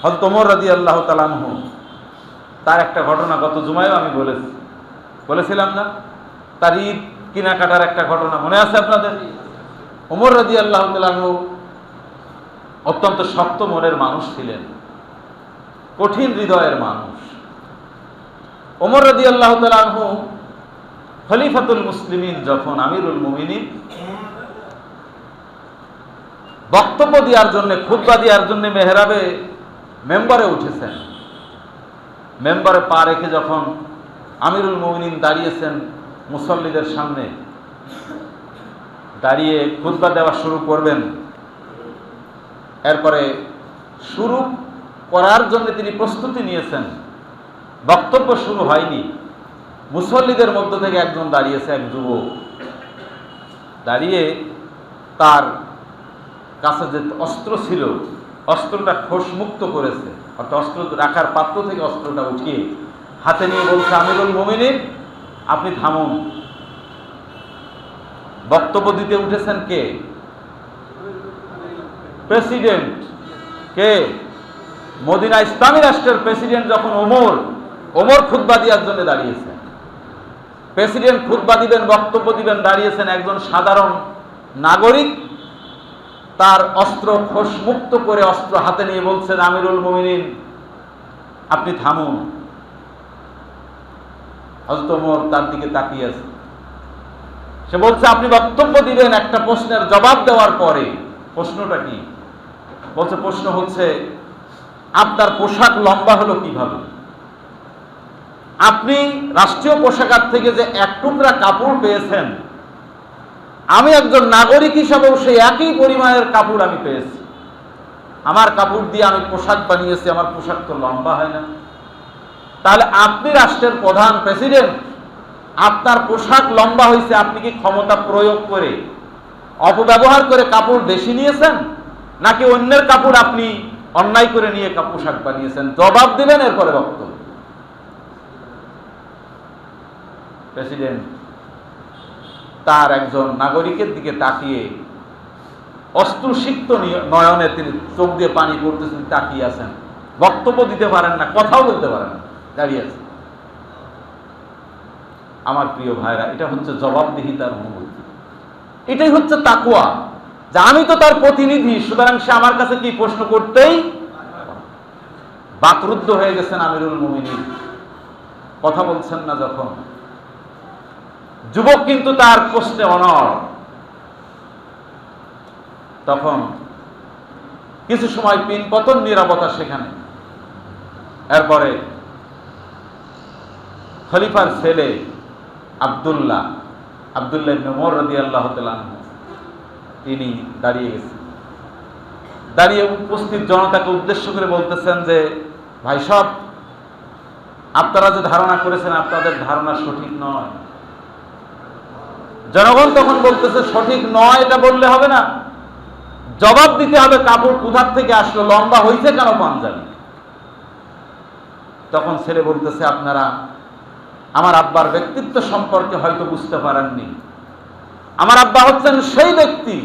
হযরত ওমর রাদিয়াল্লাহু তাআলা আনহু তার একটা ঘটনা গত জুমায়ও আমি বলেছিলাম না, তার ঈদ কেনাকাটার একটা ঘটনা মনে আছে আপনাদের? ওমর রাদিয়াল্লাহু তাআলা আনহু অত্যন্ত শক্ত মনের মানুষ ছিলেন, কঠিন হৃদয়ের মানুষ। ওমর রাদিয়াল্লাহু তাআলা আনহু খলিফাতুল মুসলিমিন, যখন আমিরুল মুমিনিন বক্তব্য দেওয়ার জন্য, খুতবা দেওয়ার জন্য মেহরাবে মেম্বারে উঠেছেন, মেম্বারে পা রেখে যখন আমিরুল মুমিনিন দাঁড়িয়েছেন মুসল্লিদের সামনে, দাঁড়িয়ে খুতবা দেওয়া শুরু করবেন, এরপরে শুরু করার জন্য তিনি প্রস্তুতি নিয়েছেন, বক্তব্য শুরু হয়নি, মুসল্লিদের মধ্য থেকে একজন দাঁড়িয়েছে, এক যুবক দাঁড়িয়ে তার কাছে যে অস্ত্র ছিল অস্ত্রটা খোশমুক্ত করেছে, অর্থাৎ অস্ত্র রাখার পাত্র থেকে অস্ত্রটা উঠিয়ে হাতে নিয়ে বলছে, আমিরুল মুমিনিন আপনি থামুন। বক্তব্য দিতে উঠেছেন কে? প্রেসিডেন্ট। কে? মদিনা ইসলামী রাষ্ট্রের প্রেসিডেন্ট। যখন ওমর খুতবা দেওয়ার জন্য দাঁড়িয়েছেন, প্রেসিডেন্ট খুতবা দিবেন, বক্তব্য দিবেন, দাঁড়িয়েছেন একজন সাধারণ নাগরিক তার অস্ত্র খোশমুক্ত করে অস্ত্র হাতে নিয়ে বলছেন, আমিরুল মুমিনিন আপনি থামুন। হযরত ওমর তার দিকে তাকিয়ে আছে, সে বলছে আপনি বক্তব্য দিবেন একটা প্রশ্নের জবাব দেওয়ার পরে। প্রশ্নটা কি? বলছে প্রশ্ন হচ্ছে আপনার পোশাক লম্বা হলো কিভাবে? আপনি রাষ্ট্রীয় পোশাকার থেকে যে এক টুকরা কাপড় পেয়েছেন, আমি একজন নাগরিক হিসাবেও সেই একই পরিমাণের কাপড় আমি পেয়েছি, আমার কাপড় দিয়ে আমি পোশাক বানিয়েছি, আমার পোশাক তো লম্বা হয় না। তাহলে আপনি রাষ্ট্রের প্রধান, প্রেসিডেন্ট, আপনার পোশাক লম্বা হয়েছে, আপনি কি ক্ষমতা প্রয়োগ করে অপব্যবহার করে কাপড় বেশি নিয়েছেন, নাকি অন্যের কাপড় আপনি অন্যায় করে নিয়ে পোশাক বানিয়েছেন? জবাব দিবেন, এরপরে বক্তব্য। প্রেসিডেন্ট তার একজন নাগরিকের দিকে তাকিয়ে অশ্রুসিক্ত নয়নে তিনি চোখ দিয়ে পানি পড়তেছেন, তাকিয়ে আছেন, বক্তব্য দিতে পারেন না, কথাও বলতে পারেন না, দাঁড়িয়ে আছেন। আমার প্রিয় ভাইরা, এটা হচ্ছে জবাবদিহিতার অনুভূতি, এটাই হচ্ছে তাকওয়া, যে আমি তো তার প্রতিনিধি, সুতরাং সে আমার কাছে কি প্রশ্ন করতেই। বাকরুদ্ধ হয়ে গেছেন আমিরুল মুমিনিন, কথা বলছেন না যখন। যুবক কিন্তু তার প্রশ্নে অনড়। তখন কিছু সময় পিনপতন, নীরবতা সেখানে। এরপরে খলিফার ছেলে আব্দুল্লাহ ইবনে ওমর রাদিয়াল্লাহু তাআলা আনহু তিনি দাঁড়িয়ে গেছেন, দাঁড়িয়ে উপস্থিত জনতাকে উদ্দেশ্য করে বলতেছেন যে ভাই সব, আপনারা যে ধারণা করেছেন আপনাদের ধারণা সঠিক নয়। জনগণ তখন বলতেছে সঠিক নয়, এটা বললে হবে না, জবাব দিতে হবে, কাপড় কোথা থেকে আসলো, লম্বা হয়েছে কেন পাঞ্জাবি? তখন ছেলে বলতেছে আপনারা আমার আব্বার ব্যক্তিত্ব সম্পর্কে হয়তো বুঝতে পারেননি। আমার আব্বা হচ্ছেন সেই ব্যক্তি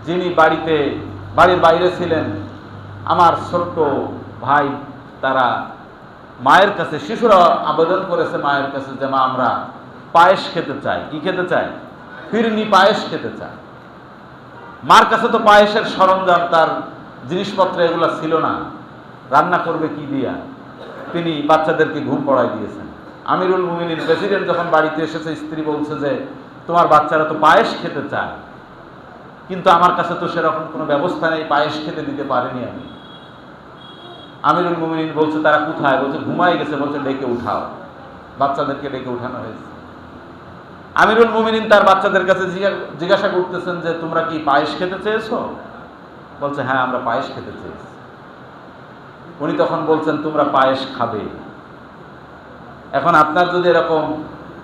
যিনি বাড়ির বাইরে ছিলেন, আমার ছোট্ট ভাই তারা মায়ের কাছে, শিশুরা আবেদন করেছে মায়ের কাছে যে মা আমরা পায়েস খেতে চাই। কি খেতে চাই? ফিরনি পায়েস খেতে চাই। মার কাছে তো পায়েসের সরঞ্জাম, তার জিনিসপত্র এগুলো ছিল না, রান্না করবে কি দিয়া? তিনি বাচ্চাদেরকে ঘুম পড়াই দিয়েছেন। আমিরুল মুমিনিন প্রেসিডেন্ট যখন বাড়িতে এসেছে, স্ত্রী বলছে যে তোমার বাচ্চারা তো পায়েস খেতে চায়, কিন্তু আমার কাছে তো সেরকম কোনো ব্যবস্থা নেই, পায়েস খেতে দিতে পারিনি আমি। আমিরুল মুমিনিন বলছে তারা কোথায়? বলছে ঘুমাই গেছে। বলছে ডেকে উঠাও। বাচ্চাদেরকে ডেকে উঠানো হয়েছে। আমিরুল মুমিনিন তার বাচ্চাদের কাছে জিজ্ঞাসা করতেছেন যে তোমরা কি পায়েস খেতে চেয়েছো? বলছে হ্যাঁ আমরা পায়েস খেতে চেয়েছি। উনি তখন বলছেন তোমরা পায়েস খাবে। এখন আপনার যদি এরকম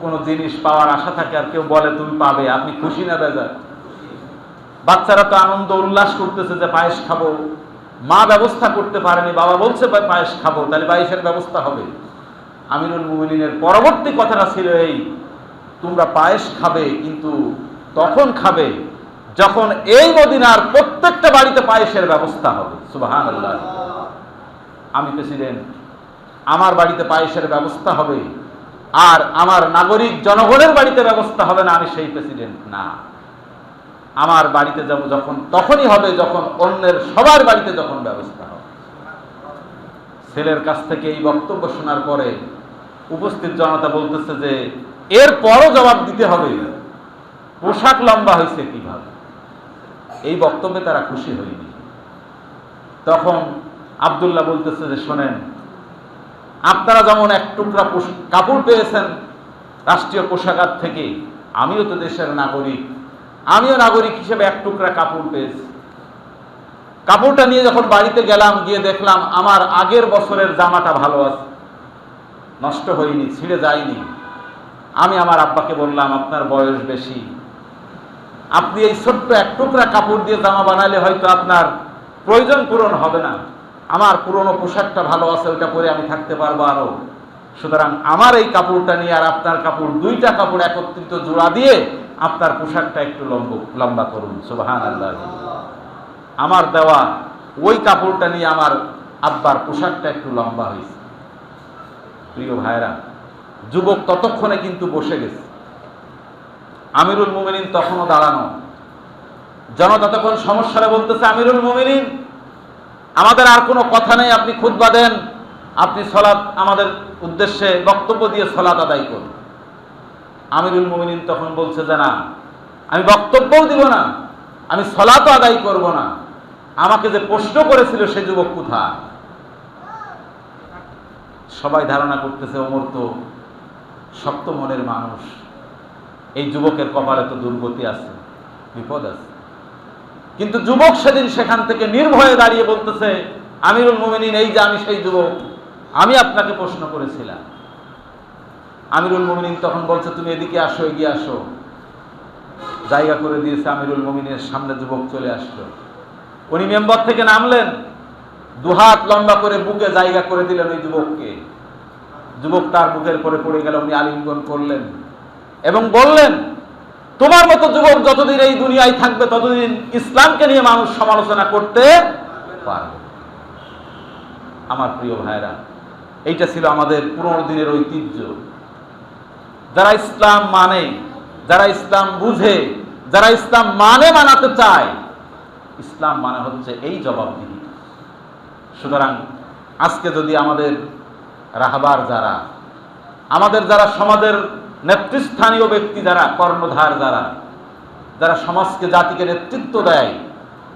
কোনো জিনিস পাওয়ার আশা থাকে আর কেউ বলে তুমি পাবে, আপনি খুশি না বেজার? বাচ্চারা তো আনন্দ উল্লাস করতেছে যে পায়েস খাবো, মা ব্যবস্থা করতে পারেনি, বাবা বলছে পায়েস খাবো, তাহলে পায়েসের ব্যবস্থা হবে। আমিরুল মুমিনিনের পরবর্তী কথাটা ছিল এই, তোমরা পায়েস খাবে কিন্তু তখন খাবে যখন এই মদিনার প্রত্যেকটা বাড়িতে পায়েসের ব্যবস্থা হবে। সুবহানাল্লাহ। আমি প্রেসিডেন্ট, আমার বাড়িতে পায়েসের ব্যবস্থা হবে, আর আমার নাগরিক জনগণের বাড়িতে ব্যবস্থা হবে না, আমি সেই প্রেসিডেন্ট না। আমার বাড়িতে যাব যখন তখনই হবে যখন অন্যের সবার বাড়িতে যখন ব্যবস্থা হবে। ছেলের কাছ থেকে এই বক্তব্য শোনার পরে উপস্থিত জনতা বলতেছে যে এরপরও জবাব দিতে হবে, পোশাক লম্বা হয়েছে কিভাবে। এই বক্তব্যে তারা খুশি হয়নি। তখন আব্দুল্লাহ বলতেছে যে শোনেন, আপনারা যেমন এক টুকরা কাপড় পেয়েছেন রাষ্ট্রীয় কোষাগার থেকে, আমিও তো দেশের নাগরিক, আমিও নাগরিক হিসেবে এক টুকরা কাপড় পেয়েছি। কাপড়টা নিয়ে যখন বাড়িতে গেলাম, গিয়ে দেখলাম আমার আগের বছরের জামাটা ভালো আছে, নষ্ট হয়নি, ছিঁড়ে যায়নি। আমি আমার আব্বাকে বললাম, আপনার বয়স বেশি, আপনি এই ছোট্ট এক টুকরা কাপড় দিয়ে জামা বানালে হয়তো আপনার প্রয়োজন পূরণ হবে না, আমার পুরনো পোশাকটা ভালো আছে, ওইটা পরে আমি থাকতে পারবো আরো। সুতরাং আমার এই কাপড়টা নিয়ে আর আপনার কাপড়, দুইটা কাপড় একত্রিত জোড়া দিয়ে আপনার পোশাকটা একটু লম্বা করুন। সুবহানাল্লাহ। আমার দেওয়া ওই কাপড়টা নিয়ে আমার আব্বার পোশাকটা একটু লম্বা হয়েছে। প্রিয় ভাইরা, যুবক ততক্ষণে কিন্তু বসে গেছে, আমিরুল মুমিনিন তখনও দাঁড়ানো। জনতা তখন সমস্যাটা বলতেছে, আমিরুল মুমিনিন, আমাদের আর কোনো কথা নেই, আপনি খুতবা দেন, আপনি সালাত আমাদের উদ্দেশ্যে বক্তব্য দিয়ে সালাত আদায় করুন। আমিরুল মুমিনিন তখন বলছে যে না, আমি বক্তব্যও দিব না, আমি সালাতও আদায় করব না। আমাকে যে প্রশ্ন করেছিল সে যুবক কোথায়? সবাই ধারণা করতেছে ওমর তো শক্ত মনের মানুষ, এই যুবকের কপালে তো দুর্গতি আছে, বিপদ আছে। কিন্তু যুবক সেদিন সেখান থেকে নির্ভয়ে দাঁড়িয়ে বলতেছে, আমিরুল মুমিনিন, এই যে আমি সেই যুবক, আমি আপনাকে প্রশ্ন করেছিলাম। আমিরুল মুমিনিন তখন বলছে, তুমি এদিকে আসো, এগিয়ে আসো। জায়গা করে দিয়েছে আমিরুল মুমিনের সামনে, যুবক চলে আসলো। উনি মেম্বার থেকে নামলেন, দুহাত লম্বা করে বুকে জায়গা করে দিলেন ওই যুবককে। যুবক তার বুকের পরে পড়ে গেল, উনি আলিঙ্গন করলেন এবং বললেন, তোমার মতো যুবক যতদিন এই দুনিয়ায় থাকবে ততদিন ইসলামকে নিয়ে মানুষ সমালোচনা করতে পারবে। আমার প্রিয় ভাইরা, এইটা ছিল আমাদের পুরনো দিনের ঐতিহ্য। যারা ইসলাম মানে, যারা ইসলাম বুঝে, যারা ইসলাম মানাতে চায়, ইসলাম মানে হচ্ছে এই জবাবদিহি। সুতরাং আজকে যদি আমাদের রাহবার যারা, আমাদের যারা সমাজের নেতৃস্থানীয় ব্যক্তি, যারা কর্ণধার, যারা সমাজকে, জাতিকে নেতৃত্ব দেয়,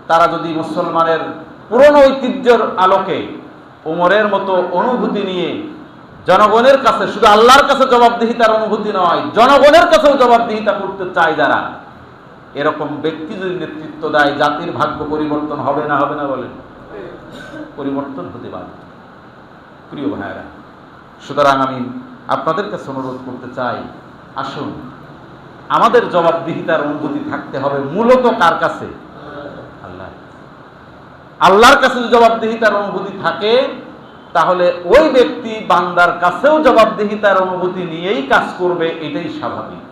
তারা যদি মুসলমানের পুরনো ঐতিহ্যের আলোকে ওমরের মতো অনুভূতি নিয়ে জনগণের কাছে, শুধু আল্লাহর কাছে জবাবদিহিতার অনুভূতি নয়, জনগণের কাছেও জবাবদিহিতা করতে চায় যারা, এরকম ব্যক্তি যদি নেতৃত্ব দেয়, জাতির ভাগ্য পরিবর্তন হবে না? হবে না বলেন? পরিবর্তন হতে পারে। প্রিয় ভাইয়েরা, সুতরাং আমি আপনাদের কাছে অনুরোধ করতে চাই, আসুন আমাদের জবাবদিহিতার অনুভূতি থাকতে হবে মূলত কার কাছে? আল্লাহ। আল্লাহর কাছে যদি জবাবদিহিতার অনুভূতি থাকে, তাহলে ওই ব্যক্তি বান্দার কাছেও জবাবদিহিতার অনুভূতি নিয়েই কাজ করবে, এটাই স্বাভাবিক।